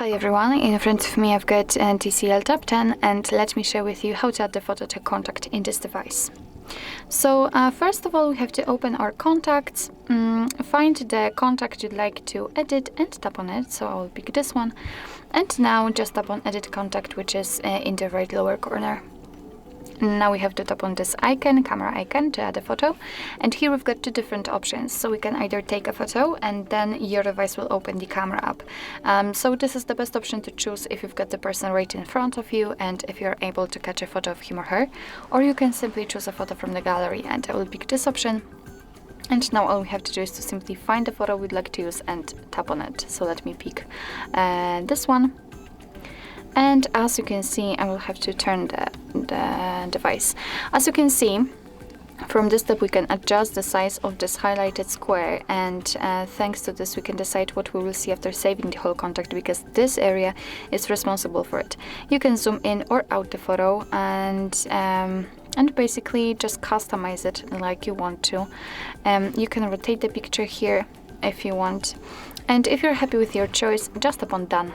Hi everyone, in front of me I've got TCL Tab 10 and let me share with you how to add the photo to contact in this device. So first of all we have to open our contacts, find the contact you'd like to edit and tap on it, so I will pick this one. And now just tap on edit contact, which is in the right lower corner. Now we have to tap on this icon, camera icon, to add a photo. And here we've got two different options. So we can either take a photo and then your device will open the camera app. So this is the best option to choose if you've got the person right in front of you and if you're able to catch a photo of him or her. Or you can simply choose a photo from the gallery, and I will pick this option. And now all we have to do is to simply find the photo we'd like to use and tap on it. So let me pick this one. And as you can see, I will have to turn the device. As you can see, from this step we can adjust the size of this highlighted square, and thanks to this we can decide what we will see after saving the whole contact, because this area is responsible for it. You can zoom in or out the photo and basically just customize it like you want to. You can rotate the picture here if you want, and if you're happy with your choice, just tap on done.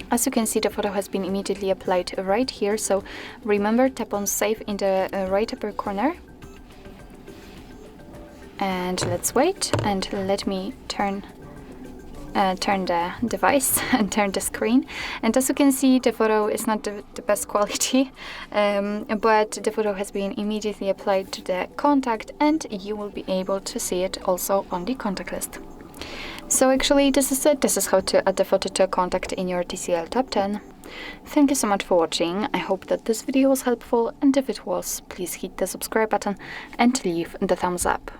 As you can see, the photo has been immediately applied right here, so remember, tap on save in the right upper corner. And let's wait, and let me turn the device and turn the screen. And as you can see, the photo is not the best quality, but the photo has been immediately applied to the contact, and you will be able to see it also on the contact list. So actually this is it. This is how to add the photo to a contact in your TCL Tab 10. Thank you so much for watching. I hope that this video was helpful, and if it was, please hit the subscribe button and leave the thumbs up.